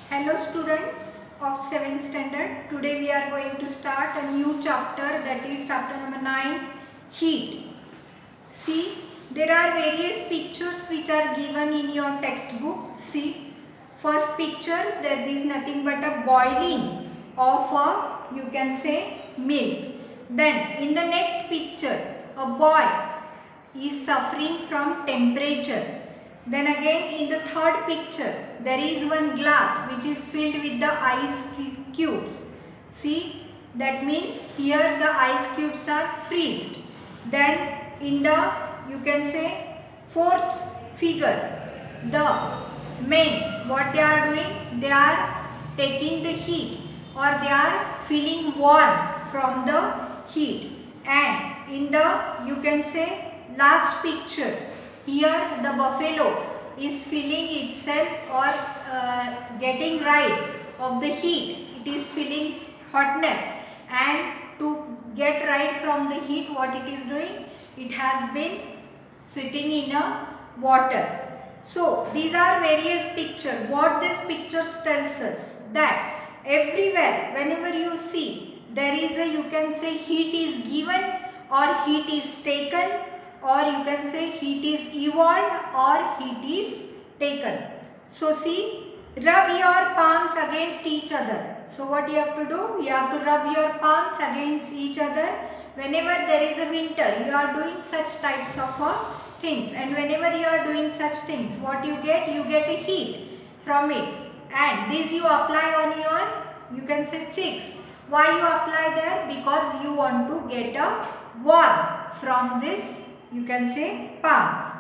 Hello students of 7th standard. Today we are going to start a new chapter, that is chapter number 9, heat. See, there are various pictures which are given in your textbook. See, first picture, there is nothing but a boiling of a, you can say, milk. Then in the next picture, a boy is suffering from temperature. Then again in the third picture, there is one glass which is filled with the ice cubes. See, that means here the ice cubes are freezed. Then in the, you can say, fourth figure, the men, what they are doing? They are taking the heat, or they are feeling warm from the heat. And in the, you can say, last picture, here the buffalo is feeling itself or getting rid of the heat. It is feeling hotness, and to get rid from the heat, what it is doing? It has been sitting in a water. So these are various pictures. What this pictures tells us? That everywhere, whenever you see, there is a, you can say, heat is given or heat is taken, or you can say heat is evolved or heat is taken. So see, rub your palms against each other. So what you have to do? You have to rub your palms against each other. Whenever there is a winter, you are doing such types of things, and whenever you are doing such things, what you get? You get a heat from it, and this you apply on your, you can say, cheeks. Why you apply there? Because you want to get a warmth from this, you can say, palms.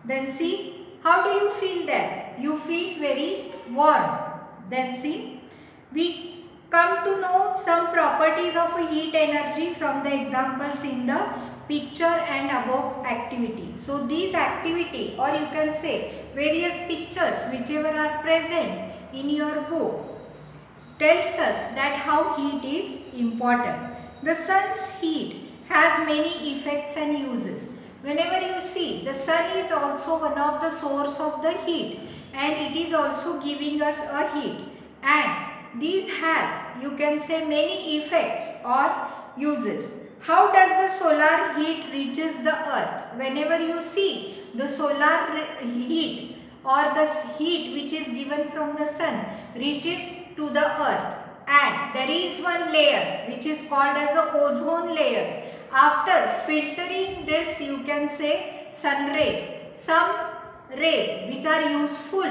Then see, how do you feel there? You feel very warm. Then see, we come to know some properties of a heat energy from the examples in the picture and above activity. So these activity, or you can say various pictures whichever are present in your book, tells us that how heat is important. The sun's heat has many effects and uses. Whenever you see, the sun is also one of the source of the heat, and it is also giving us a heat, and these has, you can say, many effects or uses. How does the solar heat reaches the earth? Whenever you see, the solar heat or the heat which is given from the sun reaches to the earth, and there is one layer which is called as a ozone layer. After filtering this, you can say, sun rays, some rays which are useful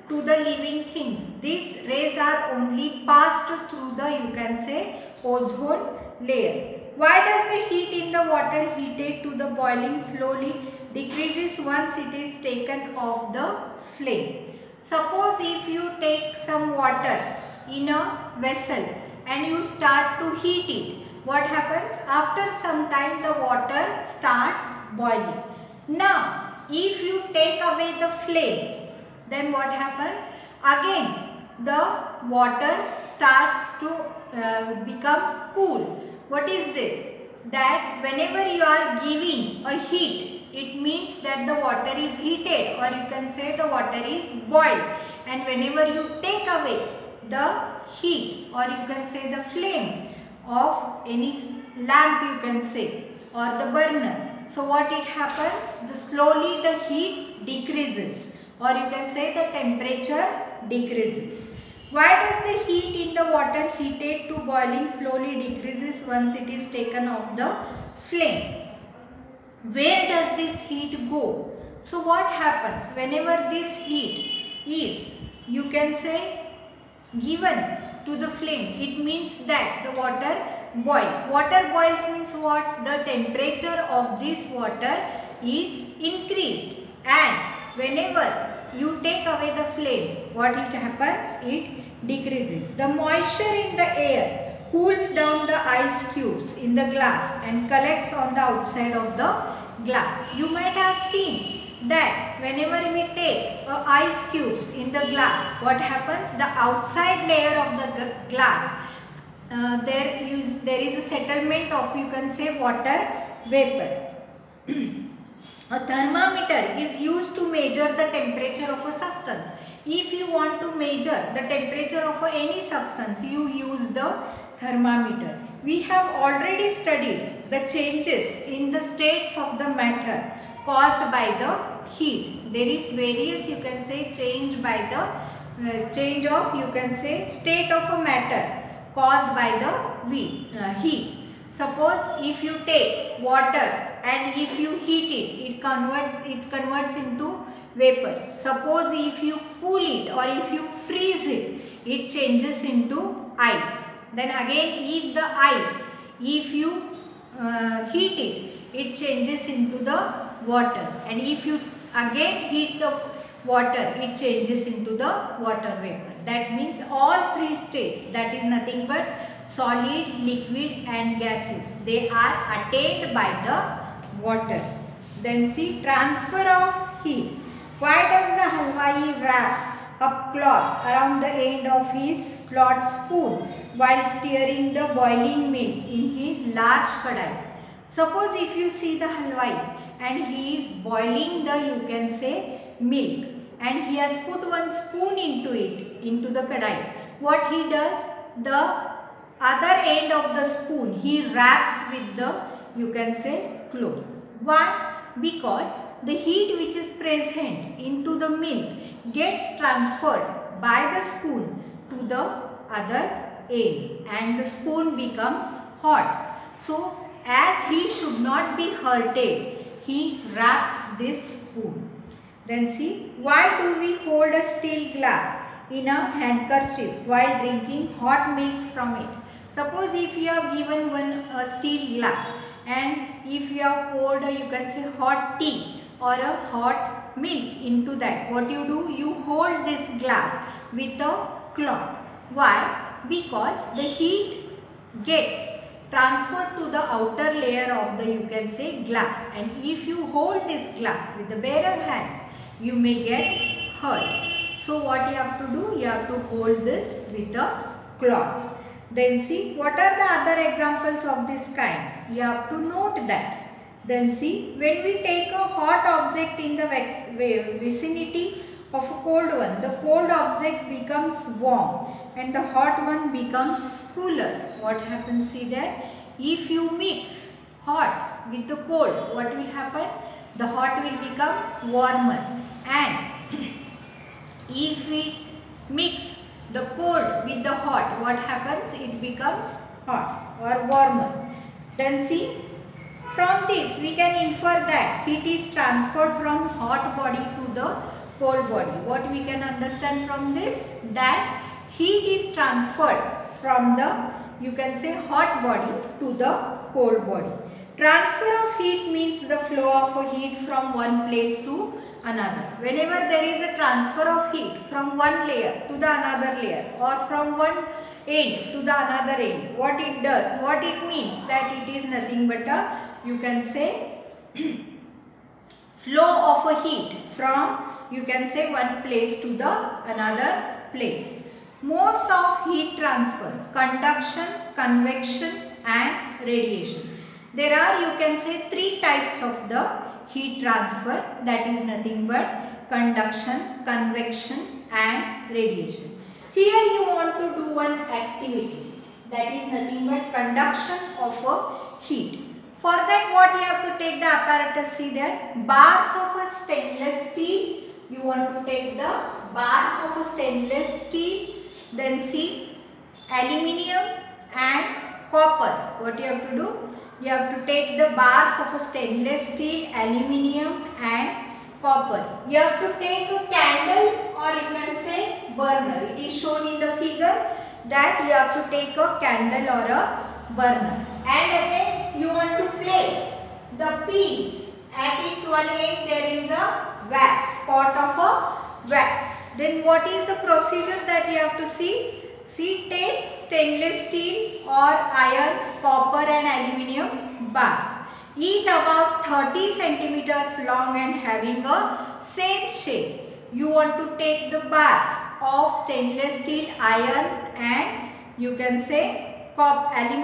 to the living things, these rays are only passed through the, you can say, ozone layer. Why does the heat in the water heated to the boiling slowly decreases once it is taken off the flame? Suppose if you take some water in a vessel and you start to heat it, what happens? After some time the water starts boiling. Now if you take away the flame, then what happens? Again the water starts to become cool. What is this? That whenever you are giving a heat, it means that the water is heated, or you can say the water is boiled. And whenever you take away the heat, or you can say the flame of any lamp, you can say, or the burner, so what it happens? Slowly the heat decreases, or you can say the temperature decreases. Why does the heat in the water heated to boiling slowly decreases once it is taken off the flame? Where does this heat go? So what happens whenever this heat is, you can say, given to the flame? It means that the water boils. Water boils means what? The temperature of this water is increased, and whenever you take away the flame, what it happens? It decreases. The moisture in the air cools down the ice cubes in the glass and collects on the outside of the glass. You might have seen that whenever we take ice cubes in the glass, what happens? The outside layer of the glass, there is a settlement of, you can say, water vapor. A thermometer is used to measure the temperature of a substance. If you want to measure the temperature of any substance, you use the thermometer. We have already studied the changes in the states of the matter caused by the heat. There is various, you can say, change by the change of, you can say, state of a matter caused by the heat. Suppose if you take water and if you heat it, it converts into vapor. Suppose if you cool it or if you freeze it, it changes into ice. Then again, if the ice, if you heat it, it changes into the water. And if you again heat the water, it changes into the water vapor. That means all three states, that is nothing but solid, liquid and gases, they are attained by the water. Then see, transfer of heat. Why does the halwai wrap a cloth around the end of his slot spoon while stirring the boiling milk in his large kadai? Suppose if you see the halwai and he is boiling the, you can say, milk, and he has put one spoon into it, into the kadai. What he does, the other end of the spoon he wraps with the, you can say, cloth. Why? Because the heat which is present into the milk gets transferred by the spoon to the other end and the spoon becomes hot. So as he should not be hurted, he wraps this spoon. Then see, why do we hold a steel glass in a handkerchief while drinking hot milk from it? Suppose if you have given a steel glass and if you have poured a, you can say, hot tea or a hot milk into that, what you do? You hold this glass with a cloth. Why? Because the heat gets transferred to the outer layer of the, you can say, glass, and if you hold this glass with the bare hands, you may get hurt. So what you have to do? You have to hold this with a cloth. Then see, what are the other examples of this kind? You have to note that. Then see, when we take a hot object in the vicinity of a cold one, the cold object becomes warm and the hot one becomes cooler. What happens? See there, if you mix hot with the cold, what will happen? The hot will become warmer, and if we mix the cold with the hot, what happens? It becomes hot or warmer. Then see, from this we can infer that heat is transferred from hot body to the cold body. What we can understand from this? That heat is transferred from the, you can say, hot body to the cold body. Transfer of heat means the flow of a heat from one place to another. Whenever there is a transfer of heat from one layer to the another layer or from one end to the another end, what it does, what it means, that it is nothing but a, you can say, flow of a heat from, you can say, one place to the another place. Modes of heat transfer: conduction, convection and radiation. There are, you can say, three types of the heat transfer, that is nothing but conduction, convection and radiation. Here you want to do one activity, that is nothing but conduction of a heat. For that, what you have to take the apparatus? See there, bars of a stainless steel. You want to take the bars of a stainless steel. Then see, aluminium and copper. What you have to do? You have to take the bars of a stainless steel, aluminium and copper. You have to take a candle or you can say burner. It is shown in the figure that you have to take a candle or a burner. And again you want to place the pins. At its one end there is a wax, pot of a wax. Then what is the procedure that you have to see? See, take stainless steel or iron, copper and aluminium bars, each about 30 centimeters long and having a same shape. You want to take the bars of stainless steel, iron and you can say copper and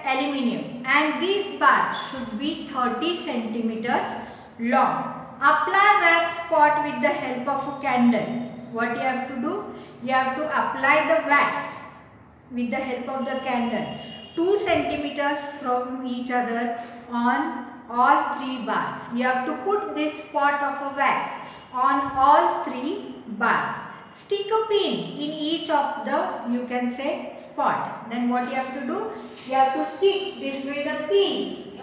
aluminium, and these bars should be 30 centimeters long. Apply wax spot with the help of a candle. What you have to do? You have to apply the wax with the help of the candle 2 centimeters from each other on all 3 bars. You have to put this spot of a wax on all 3 bars. Stick a pin in each of the, you can say, spot. Then what you have to do? You have to stick this way the pins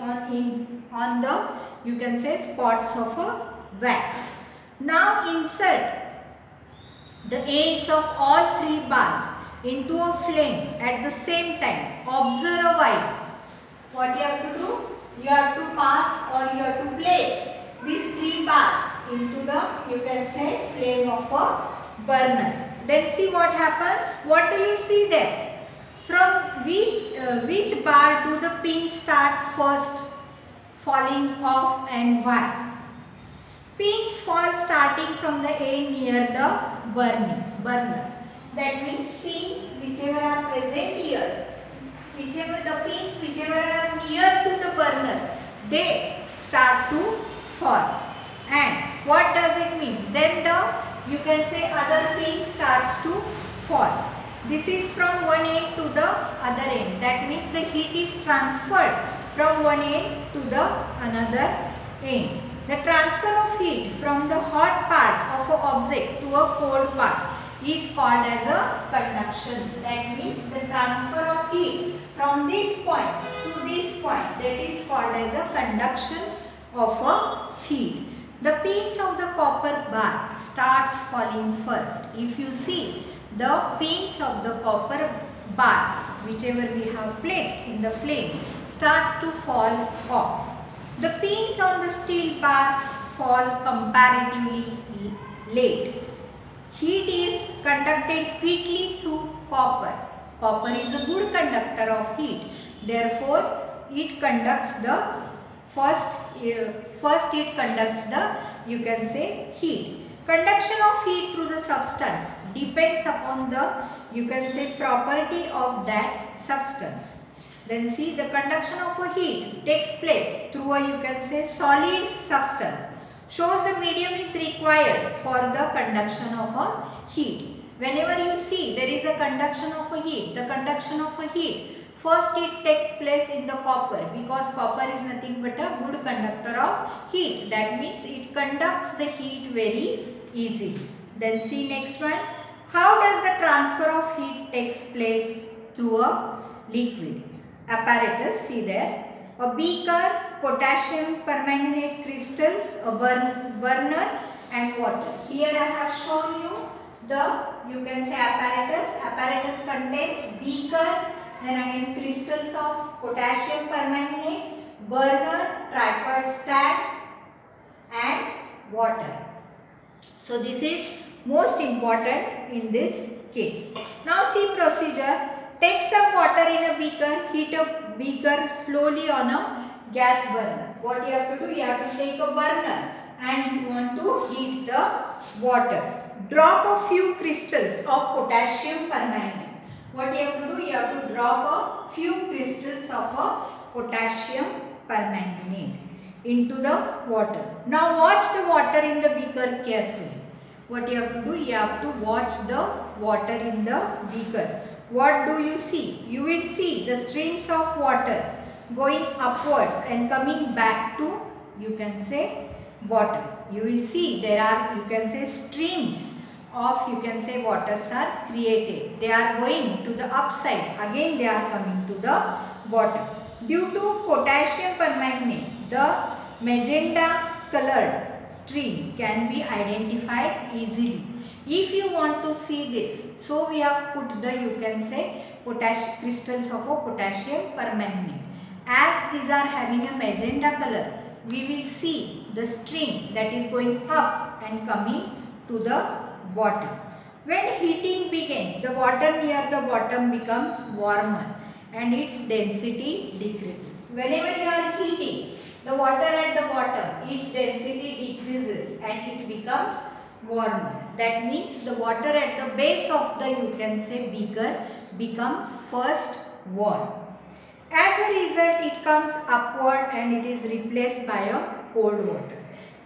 on the, you can say, spots of a wax. Now insert the ends of all 3 bars into a flame at the same time. Observe a while. What you have to do? You have to pass or you have to place these 3 bars into the, you can say, flame of a burner. Then see what happens. What do you see there? From which bar do the pins start first falling off and why? Pins fall starting from the end near the burner. That means pins whichever are present here, whichever are near to the burner, they start to fall. And what does it mean? Then the, you can say, other pin starts to fall. This is from one end to the other end. That means the heat is transferred from one end to the another end. The transfer of heat from the hot part of an object to a cold part is called as a conduction. That means the transfer of heat from this point to this point, that is called as a conduction of a heat. The pins of the copper bar starts falling first. If you see, the pins of the copper bar, whichever we have placed in the flame, starts to fall off. The pins on the steel bar fall comparatively late. Heat is conducted quickly through copper. Copper is a good conductor of heat. Therefore, it conducts the first it conducts the, you can say, heat. Conduction of heat through the substance depends upon the, you can say, property of that substance. Then see, the conduction of a heat takes place through a, you can say, solid substance. Shows the medium is required for the conduction of a heat. Whenever you see there is a conduction of a heat, the conduction of a heat, first it takes place in the copper, because copper is nothing but a good conductor of heat. That means it conducts the heat very easily. Then see next one. How does the transfer of heat takes place through a liquid? Apparatus, see there. A beaker, potassium permanganate crystals, a burner and water. Here I have shown you the, you can say, apparatus. Apparatus contains beaker, then again crystals of potassium permanganate, burner, tripod stand and water. So this is most important in this case. Now see procedure. Take some water in a beaker, heat a beaker slowly on a gas burner. What you have to do? You have to take a burner and you want to heat the water. Drop a few crystals of potassium permanganate. What you have to do? You have to drop a few crystals of a potassium permanganate into the water. Now watch the water in the beaker carefully. What you have to do? You have to watch the water in the beaker. What do you see? You will see the streams of water going upwards and coming back to, you can say, bottom. You will see there are, you can say, streams of, you can say, waters are created. They are going to the upside. Again they are coming to the bottom. Due to potassium permanganate, the magenta colored stream can be identified easily. If you want to see this, so we have put the, you can say, crystals of a potassium permanganate. As these are having a magenta color, we will see the stream that is going up and coming to the bottom. When heating begins, the water near the bottom becomes warmer and its density decreases. Whenever you are heating, the water at the bottom, its density decreases and it becomes warmer. That means the water at the base of the, you can say, beaker becomes first warm. As a result, it comes upward and it is replaced by a cold water.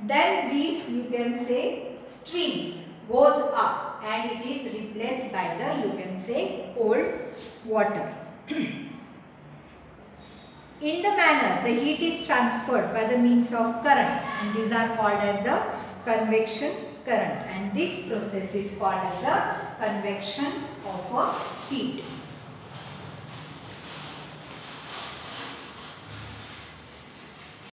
then this you can say stream goes up and it is replaced by the you can say cold water. In the manner the heat is transferred by the means of currents, and these are called as the convection current, and this process is called as the convection of a heat.